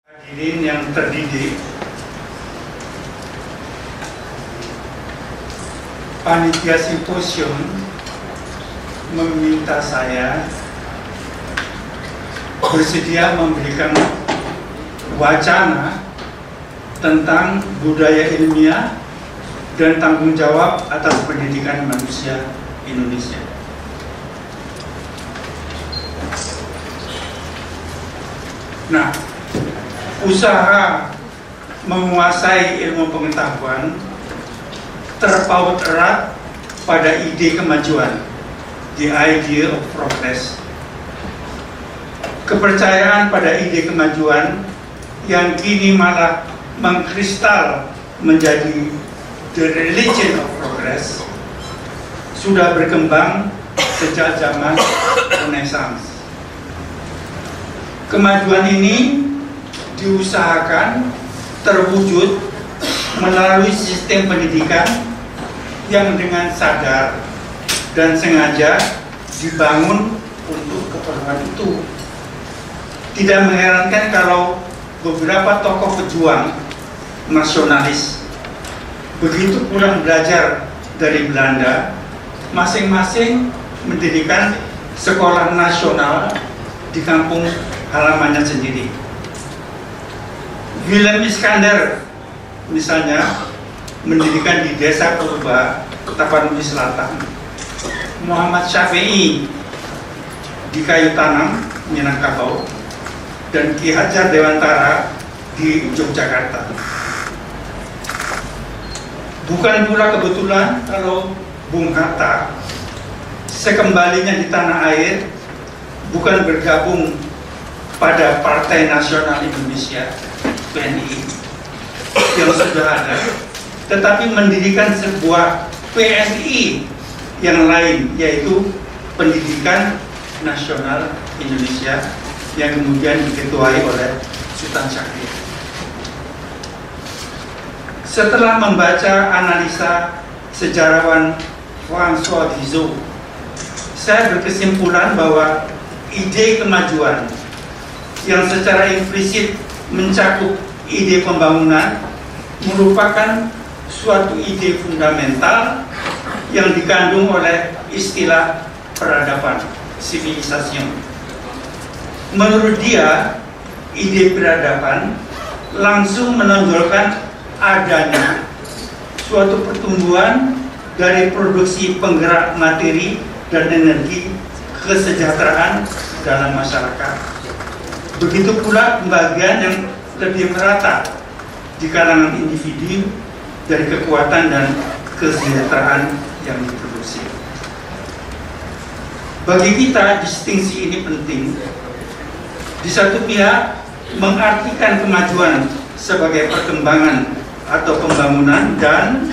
Hadirin yang terdidik, panitia simposium meminta saya bersedia memberikan wacana tentang budaya ilmiah dan tanggung jawab atas pendidikan manusia Indonesia. Nah, usaha menguasai ilmu pengetahuan terpaut erat pada ide kemajuan, the idea of progress. Kepercayaan pada ide kemajuan yang kini malah mengkristal menjadi the religion of progress sudah berkembang sejak zaman Renaissance. Kemajuan ini diusahakan terwujud melalui sistem pendidikan yang dengan sadar dan sengaja dibangun untuk keperluan itu. Tidak mengherankan kalau beberapa tokoh pejuang nasionalis begitu pulang belajar dari Belanda, masing-masing mendirikan sekolah nasional di kampung halamannya sendiri. Willem Iskandar misalnya mendirikan di Desa Purba, Tapanuli Selatan. Muhammad Syafi'i di Kayu Tanam, Minangkabau, dan Ki Hajar Dewantara di Yogyakarta. Bukan pula kebetulan kalau Bung Hatta sekembalinya di tanah air bukan bergabung pada Partai Nasional Indonesia (PNI) yang sudah ada, tetapi mendirikan sebuah PNI yang lain, yaitu Pendidikan Nasional Indonesia yang kemudian diketuai oleh Sultan Syahrir. Setelah membaca analisa sejarawan François Guizot, saya berkesimpulan bahwa ide kemajuan yang secara implisit mencakup ide pembangunan merupakan suatu ide fundamental yang dikandung oleh istilah peradaban, civilisation. Menurut dia, ide peradaban langsung menonjolkan adanya suatu pertumbuhan dari produksi penggerak materi dan energi kesejahteraan dalam masyarakat. Begitu pula pembagian yang lebih merata di kalangan individu dari kekuatan dan kesejahteraan yang diproduksi. Bagi kita, distingsi ini penting. Di satu pihak, mengartikan kemajuan sebagai perkembangan atau pembangunan, dan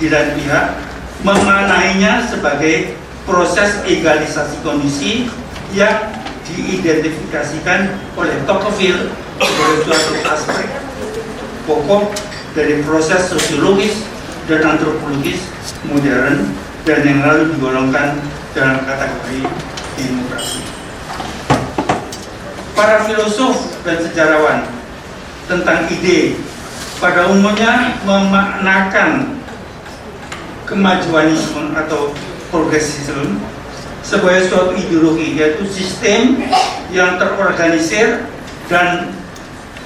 di lain pihak, memaknainya sebagai proses egalisasi kondisi yang diidentifikasikan oleh Tocqueville sebagai suatu aspek pokok dari proses sosiologis dan antropologis modern dan yang lalu digolongkan dalam kategori demokrasi. Para filosof dan sejarawan tentang ide pada umumnya memaknakan kemajuanisme atau progresisme sebagai suatu ideologi, yaitu sistem yang terorganisir dan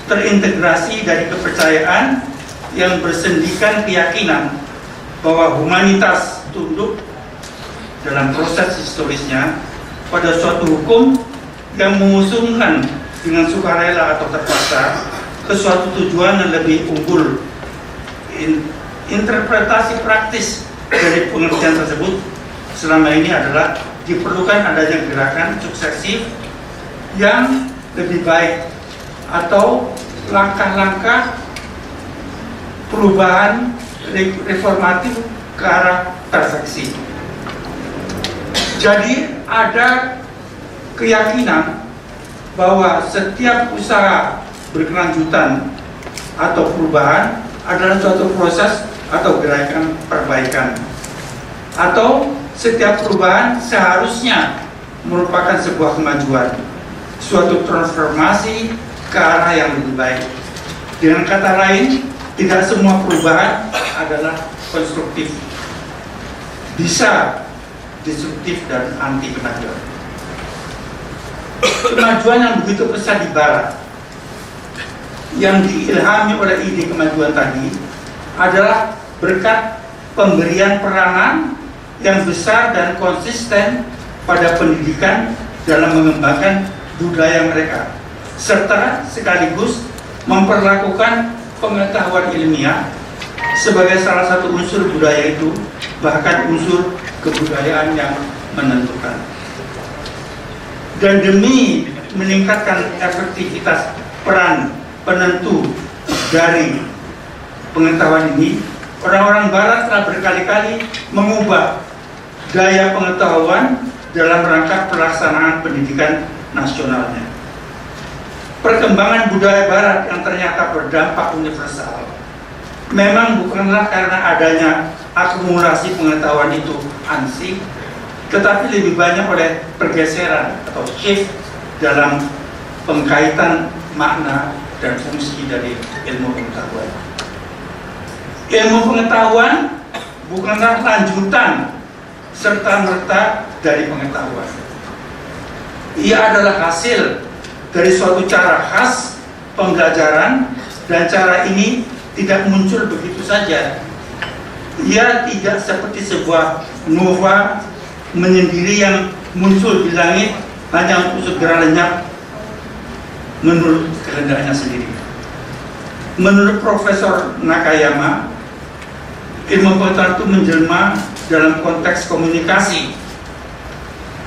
terintegrasi dari kepercayaan yang bersendikan keyakinan bahwa humanitas tunduk dalam proses historisnya pada suatu hukum yang mengusungkan dengan sukarela atau terpaksa ke suatu tujuan yang lebih unggul. Interpretasi praktis dari pengertian tersebut selama ini adalah diperlukan adanya gerakan suksesif yang lebih baik atau langkah-langkah perubahan reformatif ke arah perfeksi. Jadi ada keyakinan bahwa setiap usaha berkelanjutan atau perubahan adalah suatu proses atau gerakan perbaikan, atau setiap perubahan seharusnya merupakan sebuah kemajuan, suatu transformasi ke arah yang lebih baik. Dengan kata lain, tidak semua perubahan adalah konstruktif. Bisa destruktif dan anti kemajuan. Kemajuan yang begitu pesat di Barat, yang diilhami oleh ide kemajuan tadi, adalah berkat pemberian peranan yang besar dan konsisten pada pendidikan dalam mengembangkan budaya mereka, serta sekaligus memperlakukan pengetahuan ilmiah sebagai salah satu unsur budaya itu, bahkan unsur kebudayaan yang menentukan. Dan demi meningkatkan efektivitas peran penentu dari pengetahuan ini, orang-orang Barat telah berkali-kali mengubah gaya pengetahuan dalam rangka pelaksanaan pendidikan nasionalnya. Perkembangan budaya Barat yang ternyata berdampak universal memang bukanlah karena adanya akumulasi pengetahuan itu ansih, tetapi lebih banyak oleh pergeseran atau shift dalam pengkaitan makna dan fungsi dari ilmu pengetahuan. Ilmu pengetahuan bukanlah lanjutan serta-merta dari pengetahuan. Ia adalah hasil dari suatu cara khas pembelajaran, dan cara ini tidak muncul begitu saja. Ia tidak seperti sebuah nova menyendiri yang muncul di langit hanya untuk segera lenyap menurut kehendaknya sendiri. Menurut Profesor Nakayama, ilmu pengetahuan itu menjelma dalam konteks komunikasi.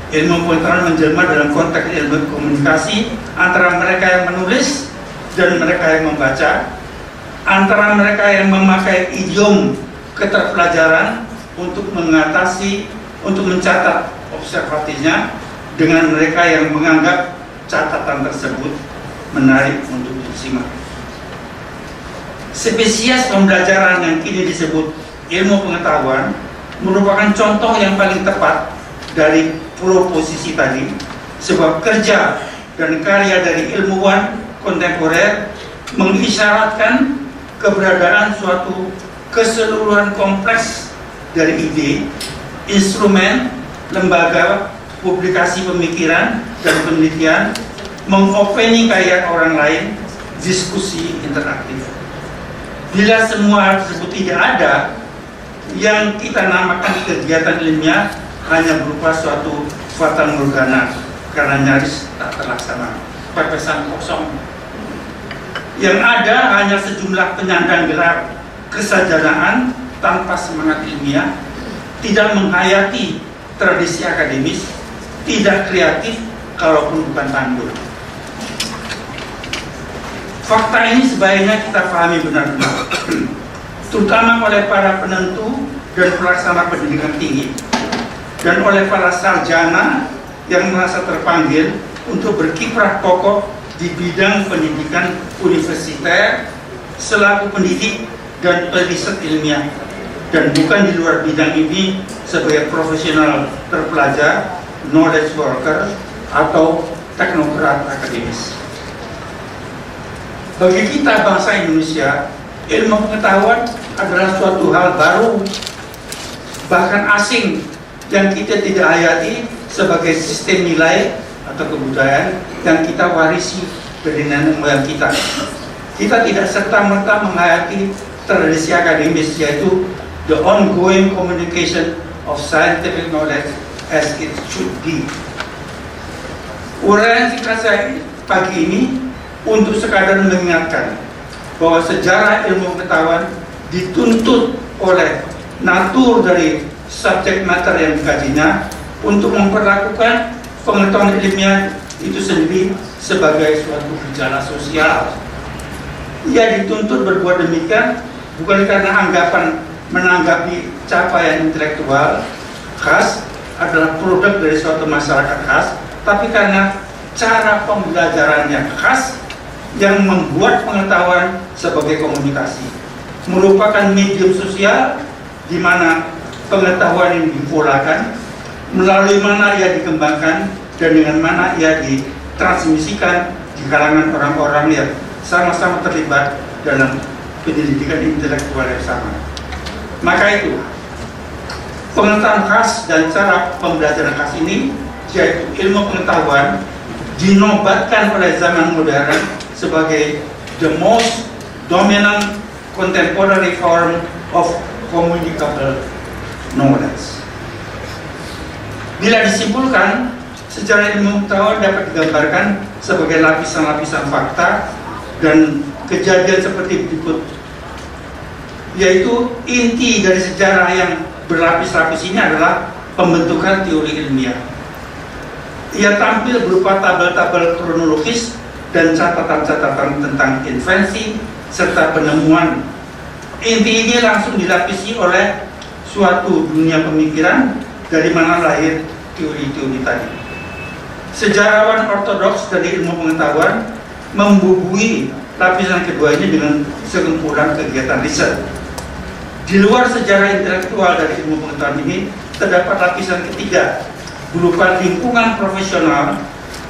Ilmu pengetahuan menjelma dalam konteks ilmu komunikasi antara mereka yang menulis dan mereka yang membaca, antara mereka yang memakai idiom keterpelajaran untuk mencatat observasinya, dengan mereka yang menganggap catatan tersebut menarik untuk disimak. Spesies pembelajaran yang kini disebut ilmu pengetahuan merupakan contoh yang paling tepat dari proposisi tadi, sebab kerja dan karya dari ilmuwan kontemporer mengisyaratkan keberadaan suatu keseluruhan kompleks dari ide, instrumen, lembaga, publikasi pemikiran dan penelitian, mengopeni karya orang lain, diskusi interaktif. Bila semua hal tersebut tidak ada, yang kita namakan kegiatan ilmiah hanya berupa suatu fata morgana karena nyaris tak terlaksana, pepesan kosong. Yang ada hanya sejumlah penyandang gelar kesarjanaan tanpa semangat ilmiah, tidak menghayati tradisi akademis, tidak kreatif kalaupun bukan tandul. Fakta ini sebaiknya kita pahami benar-benar, terutama oleh para penentu dan pelaksana pendidikan tinggi, dan oleh para sarjana yang merasa terpanggil untuk berkiprah kokoh di bidang pendidikan universiter selaku pendidik dan periset ilmiah, dan bukan di luar bidang ini sebagai profesional terpelajar, knowledge worker, atau teknokrat akademis. Bagi kita bangsa Indonesia, ilmu pengetahuan adalah suatu hal baru, bahkan asing, yang kita tidak hayati sebagai sistem nilai atau kebudayaan yang kita warisi dari nenek moyang kita. Kita tidak serta-merta menghayati tradisi akademis, yaitu the ongoing communication of scientific knowledge as it should be. Uraian singkat saya pagi ini untuk sekadar mengingatkan bahwa sejarah ilmu pengetahuan dituntut oleh natur dari subjek matter yang dikajinya untuk memperlakukan pengetahuan ilmiah itu sendiri sebagai suatu gejala sosial. Ia dituntut berbuat demikian bukan karena anggapan menanggapi capaian intelektual khas adalah produk dari suatu masyarakat khas, tapi karena cara pembelajarannya khas yang membuat pengetahuan sebagai komunikasi, merupakan medium sosial di mana pengetahuan ini dipolakan, melalui mana ia dikembangkan dan dengan mana ia ditransmisikan di kalangan orang-orang yang sama-sama terlibat dalam pendidikan intelektual yang sama. Maka itu, pengetahuan khas dan cara pembelajaran khas ini, yaitu ilmu pengetahuan, dinobatkan oleh zaman modern sebagai the most dominant contemporary form of communicable knowledge. Bila disimpulkan, sejarah ilmu pengetahuan dapat digambarkan sebagai lapisan-lapisan fakta dan kejadian seperti berikut, yaitu inti dari sejarah yang berlapis-lapis ini adalah pembentukan teori ilmiah. Ia tampil berupa tabel-tabel kronologis dan catatan-catatan tentang invensi serta penemuan. Inti ini langsung dilapisi oleh suatu dunia pemikiran dari mana lahir teori-teori tadi. Sejarawan ortodoks dari ilmu pengetahuan membubuhi lapisan kedua ini dengan sekumpulan kegiatan riset. Di luar sejarah intelektual dari ilmu pengetahuan ini, terdapat lapisan ketiga berupa lingkungan profesional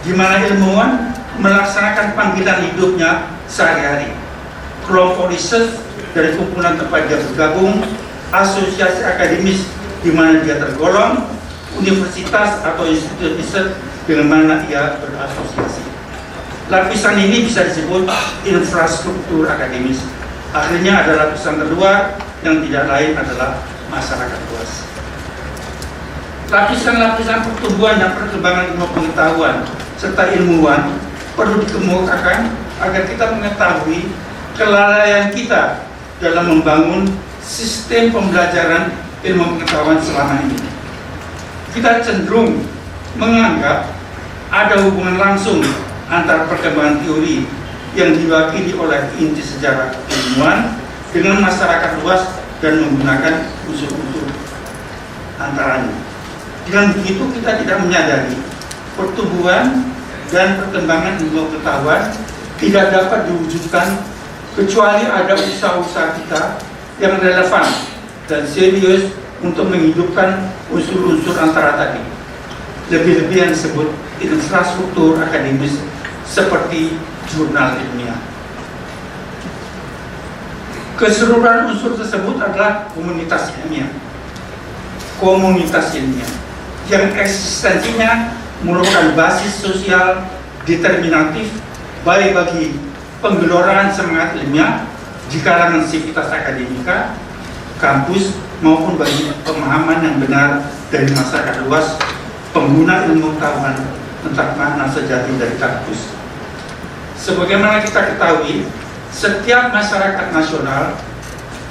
di mana ilmuwan melaksanakan panggilan hidupnya sehari-hari. Kelompok riset dari kumpulan tempat dia bergabung, asosiasi akademis di mana dia tergolong, universitas atau institut riset dengan mana ia berasosiasi. Lapisan ini bisa disebut infrastruktur akademis. Akhirnya ada lapisan kedua yang tidak lain adalah masyarakat luas. Lapisan-lapisan pertumbuhan dan perkembangan ilmu pengetahuan serta ilmuwan perlu dikemukakan agar kita mengetahui kelalaian kita dalam membangun sistem pembelajaran ilmu pengetahuan selama ini. Kita cenderung menganggap ada hubungan langsung antara perkembangan teori yang diwakili oleh inti sejarah ilmuwan dengan masyarakat luas dan menggunakan unsur-unsur antaranya. Dengan begitu kita tidak menyadari pertumbuhan dan perkembangan ilmu pengetahuan tidak dapat diwujudkan kecuali ada usaha-usaha kita yang relevan dan serius untuk menghidupkan unsur-unsur antara tadi. Lebih-lebih yang disebut infrastruktur akademis seperti jurnal ilmiah. Keseluruhan unsur tersebut adalah komunitas ilmiah. Komunitas ilmiah yang eksistensinya merupakan basis sosial determinatif baik bagi penggelolaan semangat ilmiah di kalangan sivitas akademika, kampus maupun bagi pemahaman yang benar dari masyarakat luas pengguna ilmu pengetahuan tentang makna sejati dari kampus. Sebagaimana kita ketahui, setiap masyarakat nasional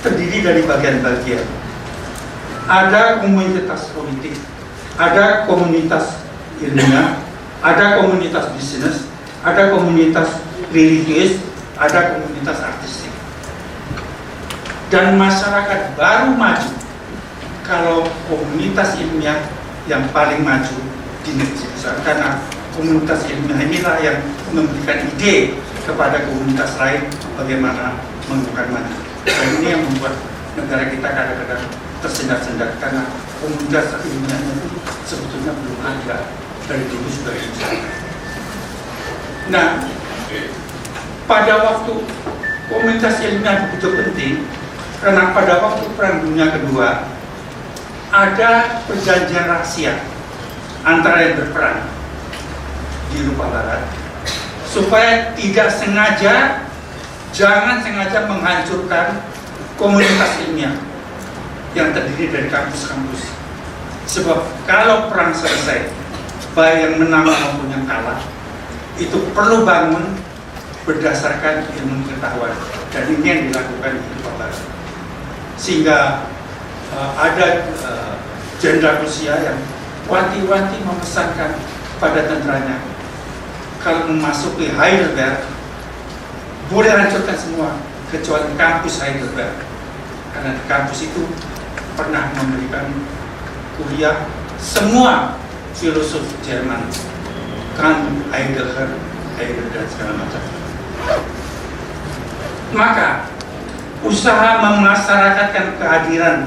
terdiri dari bagian-bagian. Ada komunitas politik, ada komunitas ilmiah, ada komunitas bisnis, ada komunitas religius, ada komunitas artistik. Dan masyarakat baru maju kalau komunitas ilmiah yang paling maju di negeri besar, karena komunitas ilmiah inilah yang memberikan ide kepada komunitas lain bagaimana mengembangkan maju. Dan ini yang membuat negara kita kadang-kadang tersendat-sendat karena komunitas ilmiahnya itu sebetulnya belum ada, dari dulu sudah bisa. Nah, pada waktu komunitas ilmiah begitu penting karena pada waktu Perang Dunia Kedua ada perjanjian rahasia antara yang berperang di Eropa Barat supaya tidak sengaja, jangan sengaja menghancurkan komunitas ilmiah yang terdiri dari kampus-kampus. Sebab kalau perang selesai, baik yang menang maupun yang kalah, itu perlu bangun berdasarkan ilmu pengetahuan, dan ini yang dilakukan di Eropa Barat. Sehingga ada jenderal Rusia yang wanti-wanti memesankan pada tenteranya, kalau memasuki Heidelberg boleh hancurkan semua kecuali kampus Heidelberg, karena di kampus itu pernah memberikan kuliah semua filosof Jerman, Kant, Heidegger, dan segala macam. Maka usaha memasyarakatkan kehadiran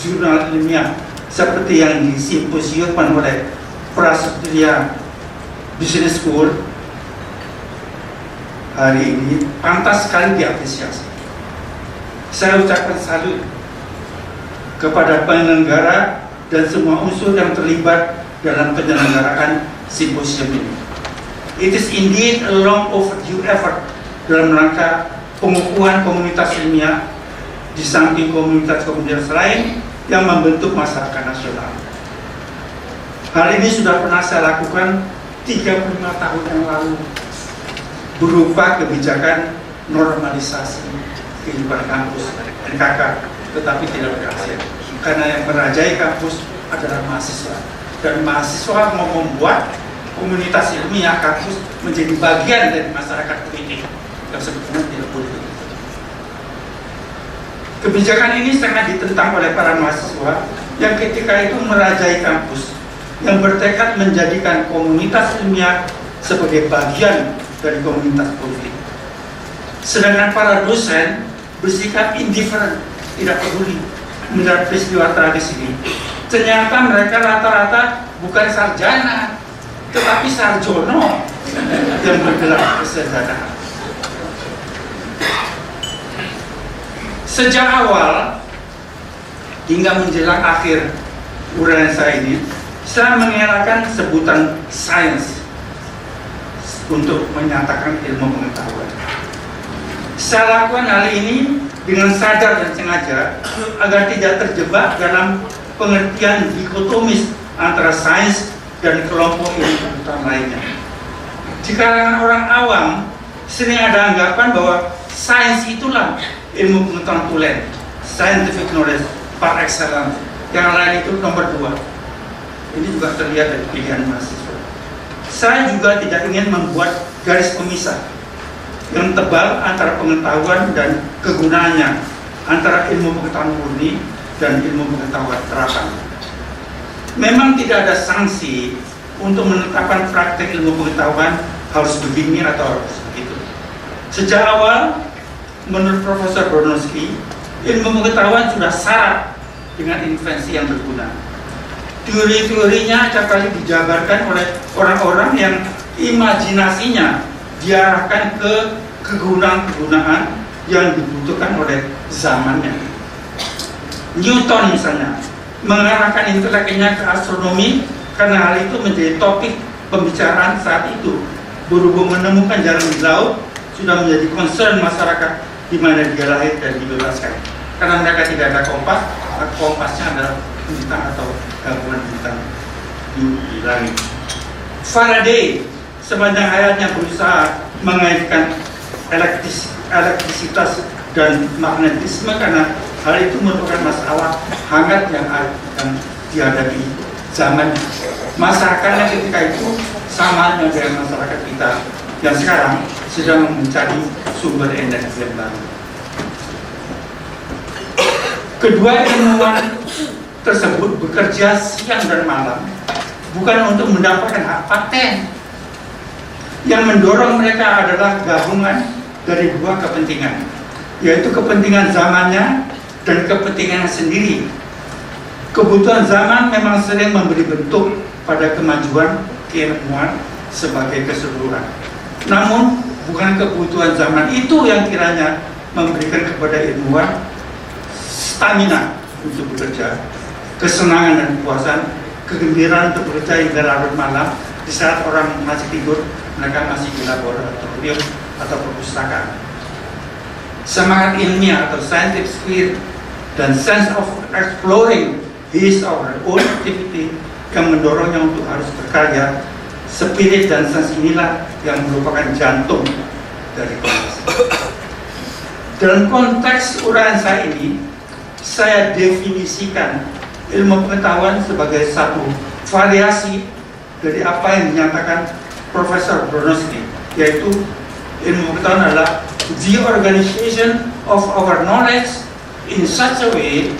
jurnal ilmiah seperti yang disimposiumkan oleh Prasetya Business School hari ini pantas sekali diapresiasi. Saya ucapkan salut kepada penyelenggara dan semua unsur yang terlibat dalam penyelenggaraan simposium ini. It is indeed a long overdue effort dalam rangka pengukuhan komunitas ilmiah di samping komunitas-komunitas lain yang membentuk masyarakat nasional. Hal ini sudah pernah saya lakukan 35 tahun yang lalu berupa kebijakan normalisasi kehidupan kampus NKK, tetapi tidak berhasil karena yang merajai kampus adalah mahasiswa, dan mahasiswa mau membuat komunitas ilmiah kampus menjadi bagian dari masyarakat politik yang sebetulnya tidak boleh. Kebijakan ini sangat ditentang oleh para mahasiswa yang ketika itu merajai kampus, yang bertekad menjadikan komunitas ilmiah sebagai bagian dari komunitas politik. Sedangkan para dosen bersikap indifferent, tidak peduli melihat peristiwa tragis ini. Ternyata mereka rata-rata bukan sarjana, tetapi sarjono yang bergelar kesarjanaan. Sejak awal hingga menjelang akhir uraian saya ini, saya mengelakkan sebutan sains untuk menyatakan ilmu pengetahuan. Saya lakukan hal ini dengan sadar dan sengaja agar tidak terjebak dalam pengertian dikotomis antara sains dan kelompok ilmu pengetahuan lainnya. Di kalangan orang awam sering ada anggapan bahwa sains itulah ilmu pengetahuan tulen, scientific knowledge par excellence. Yang lain itu nomor 2. Ini juga terlihat dari pilihan mahasiswa. Saya juga tidak ingin membuat garis pemisah yang tebal antara pengetahuan dan kegunaannya, antara ilmu pengetahuan murni dan ilmu pengetahuan terapan. Memang tidak ada sanksi untuk menetapkan praktek ilmu pengetahuan harus begini atau harus begitu. Sejak awal, menurut Profesor Bronowski, ilmu pengetahuan sudah syarat dengan invensi yang berguna. Teori-teorinya acap kali dijabarkan oleh orang-orang yang imajinasinya diarahkan ke kegunaan-kegunaan yang dibutuhkan oleh zamannya. Newton misalnya mengarahkan inteleknya ke astronomi karena hal itu menjadi topik pembicaraan saat itu. Berhubung menemukan jalan di laut sudah menjadi concern masyarakat di mana dia lahir dan dibebaskan. Karena mereka tidak ada kompas, kompasnya adalah bintang atau gabungan bintang di langit. Faraday sepanjang hayatnya berusaha mengaitkan elektrisitas dan magnetisme karena hal itu merupakan masalah hangat yang dihadapi zaman. Masyarakatnya ketika itu sama dengan masyarakat kita yang sekarang sedang mencari sumber energi yang baru. Kedua ilmuwan tersebut bekerja siang dan malam bukan untuk mendapatkan hak paten. Yang mendorong mereka adalah gabungan dari dua kepentingan, yaitu kepentingan zamannya dan kepentingan sendiri. Kebutuhan zaman memang sering memberi bentuk pada kemajuan keilmuan sebagai keseluruhan. Namun bukan kebutuhan zaman itu yang kiranya memberikan kepada ilmuwan stamina untuk bekerja, kesenangan dan kepuasan, kegembiraan untuk bekerja hingga larut malam. Di saat orang masih tidur, mereka masih di laboratorium atau perpustakaan. Semangat ilmiah atau scientific spirit dan sense of exploring his or her own activity yang mendorongnya untuk harus berkarya. Spirit dan sense inilah yang merupakan jantung dari komunitas. Dalam konteks uraian saya ini, saya definisikan ilmu pengetahuan sebagai satu variasi dari apa yang dinyatakan Profesor Bronowski, yaitu ilmu pengetahuan adalah the organization of our knowledge in such a way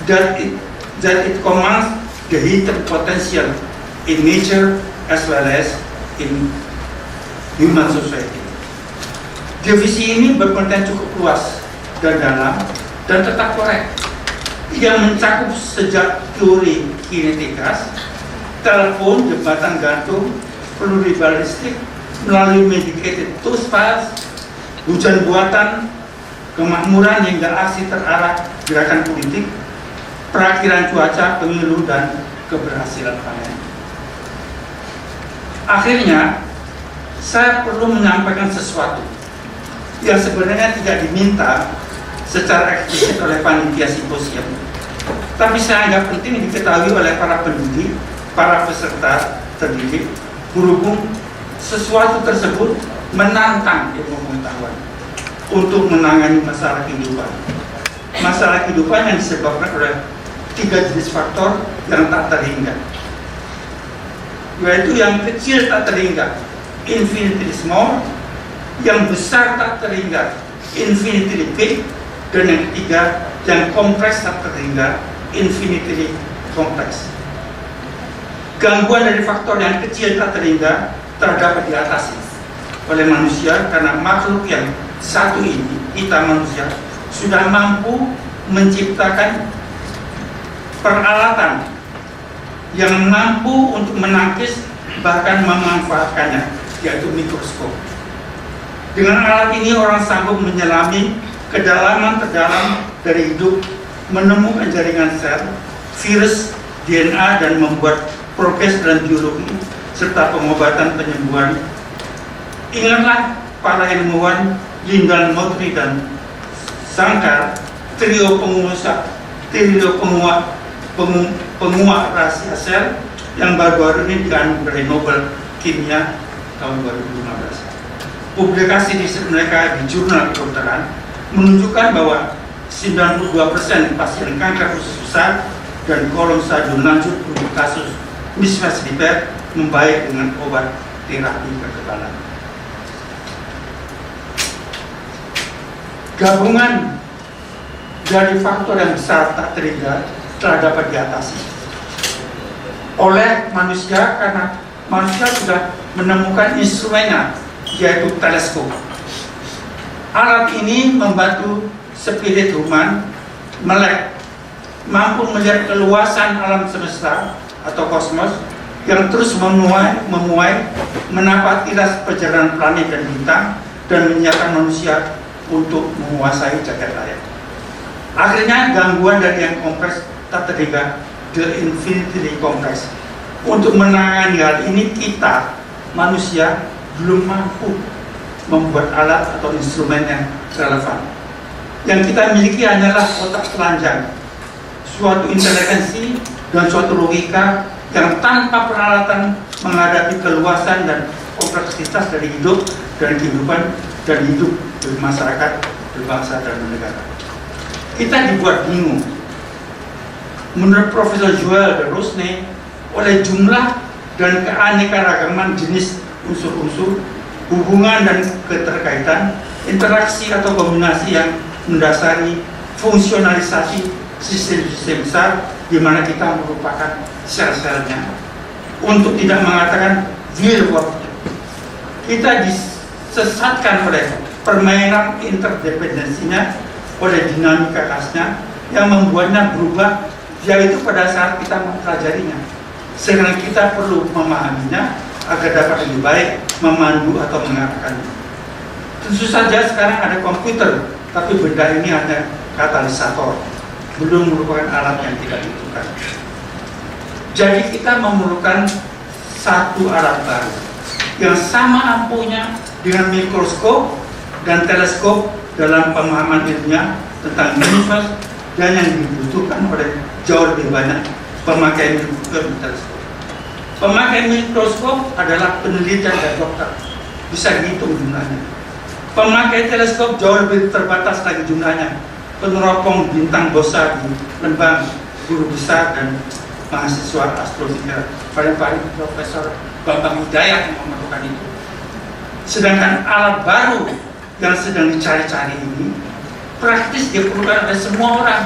that it commands the hidden potential in nature as well as in human society. Divisi ini berkonten cukup luas dan dalam dan tetap korek. Ia mencakup sejak teori kinetika, telepon, jembatan gantung, peluru balistik, melalui medicated tooth files, hujan buatan, kemakmuran hingga aksi terarah gerakan politik, perakhiran cuaca, pemilu, dan keberhasilan panen. Akhirnya, saya perlu menyampaikan sesuatu yang sebenarnya tidak diminta secara eksplisit oleh panitia simposium, tapi saya anggap penting diketahui oleh para pendidik, para peserta terdidik, berhubung sesuatu tersebut menantang ilmu pengetahuan untuk menangani masalah kehidupan. Masalah kehidupan yang disebabkan oleh 3 jenis faktor yang tak terhingga, yaitu yang kecil tak terhingga, infinitely small, yang besar tak terhingga, infinitely big, dan yang ketiga, yang kompleks tak terhingga, infinitely kompleks. Gangguan dari faktor yang kecil tak terhingga terdapat diatasi oleh manusia karena makhluk yang satu ini, kita manusia, sudah mampu menciptakan peralatan yang mampu untuk menangkis bahkan memanfaatkannya, yaitu mikroskop. Dengan alat ini orang sanggup menyelami kedalaman terdalam dari hidup, menemukan jaringan sel, virus, DNA, dan membuat progres dalam biologi serta pengobatan penyembuhan. Ingatlah para ilmuwan Lindan Motri dan Sankar, trio penguak rahasia sel yang baru-baru ini dianugerahi Nobel Kimia tahun 2015. Publikasi riset mereka di jurnal kedokteran menunjukkan bahwa 92% pasien kanker usus besar dan kolon stadium lanjut untuk kasus mismatch repair membaik dengan obat terapi kekebalan. Gabungan dari faktor yang besar tak terhingga telah dapat diatasi oleh manusia karena manusia sudah menemukan instrumennya, yaitu teleskop. Alat ini membantu spirit human melek, mampu melihat keluasan alam semesta atau kosmos yang terus memuai menapa tilas perjalanan planet dan bintang dan menyiapkan manusia untuk menguasai jagat raya. Akhirnya gangguan dari yang kompleks tak terhingga, the infinitely complex. Untuk menangani hal ini kita manusia belum mampu membuat alat atau instrumen yang relevan. Yang kita miliki hanyalah otak telanjang, suatu inteligensi dan suatu logika yang tanpa peralatan menghadapi keluasan dan kompleksitas dari hidup dan kehidupan dan hidup bermasyarakat, berbangsa, dan bernegara. Kita dibuat bingung. Menurut Profesor Joel de Rosne, oleh jumlah dan keanekaragaman jenis unsur-unsur, hubungan dan keterkaitan, interaksi atau kombinasi yang mendasari fungsionalisasi sistem-sistem besar di mana kita merupakan sel-selnya. Untuk tidak mengatakan real world, kita disesatkan oleh permainan interdependensinya, oleh dinamika khasnya yang membuatnya berubah, yaitu pada saat kita mempelajarinya. Sehingga kita perlu memahaminya agar dapat lebih baik memandu atau mengarahkannya. Tentu saja sekarang ada komputer, tapi benda ini hanya katalisator, belum merupakan alat yang tidak dibutuhkan. Jadi kita memerlukan satu alat baru yang sama ampuhnya dengan mikroskop dan teleskop dalam pemahaman ilmiah tentang universe, dan yang dibutuhkan oleh jauh lebih banyak pemakai mikroskop dan teleskop. Pemakai mikroskop adalah penelitian dan dokter, bisa dihitung jumlahnya. Pemakai teleskop jauh lebih terbatas lagi jumlahnya, peneropong bintang bosa di Lembang, guru besar dan mahasiswa astrofisika, paling-paling Profesor Bambang Hidayat yang memerlukan itu. Sedangkan alat baru yang sedang dicari-cari ini praktis diperlukan oleh semua orang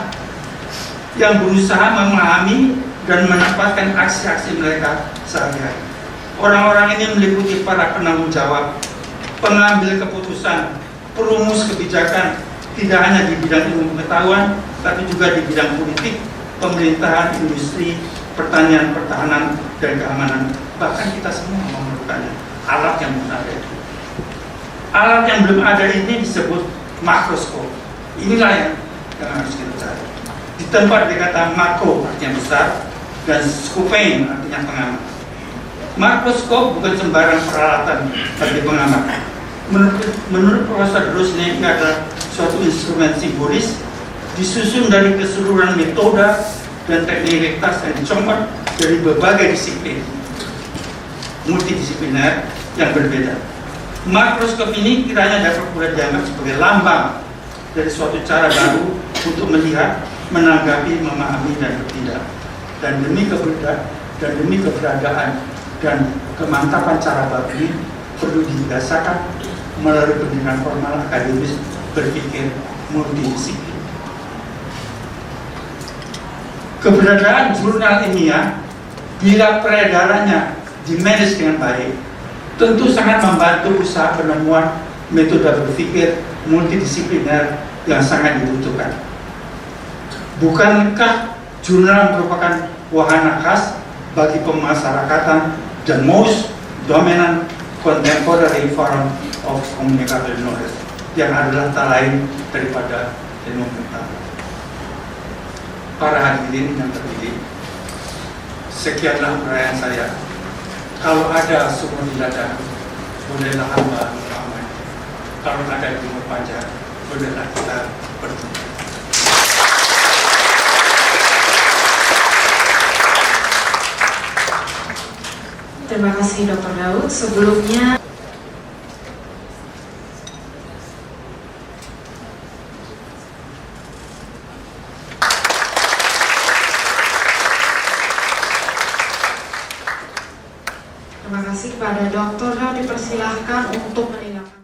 yang berusaha memahami dan menempatkan aksi-aksi mereka sehari-hari. Orang-orang ini meliputi para penanggung jawab, pengambil keputusan, perumus kebijakan, tidak hanya di bidang ilmu pengetahuan, tapi juga di bidang politik, pemerintahan, industri, pertanian, pertahanan, dan keamanan. Bahkan kita semua memerlukannya, alat yang benar itu. Alat yang belum ada ini disebut makroskop. Inilah yang harus kita cari. Di tempat dikata makro artinya besar dan scopein artinya pengamat. Makroskop bukan sembarang peralatan bagi pengamat. Menurut Profesor Drusne, ini adalah suatu instrumen simbolis disusun dari keseluruhan metode dan teknikalitas yang dicomot dari berbagai disiplin multidisipliner yang berbeda. Makroskop ini kiranya dapat pula dianggap sebagai lambang dari suatu cara baru untuk melihat, menanggapi, memahami, dan bertindak. Dan demi keberadaan dan kemantapan cara baru ini perlu dibiasakan melalui pendidikan formal akademis berpikir multidisiplin. Keberadaan jurnal ilmiah bila peredarannya dimanage dengan baik tentu sangat membantu usaha penemuan metode berpikir multidisipliner yang sangat dibutuhkan. Bukankah jurnal merupakan wahana khas bagi pemasyarakatan dan most dominant contemporary form of communicable knowledge yang adalah tak lain daripada ilmu pengetahuan. Para hadirin yang terpilih, sekianlah uraian saya. Kalau ada sumur di ladang, bolehlah hamba ramai. Kalau ada ilmu panjang, bolehlah kita bertemu. Terima kasih Dr. Daud. Sebelumnya terima kasih kepada Dr. Daud, dipersilahkan untuk meninggalkan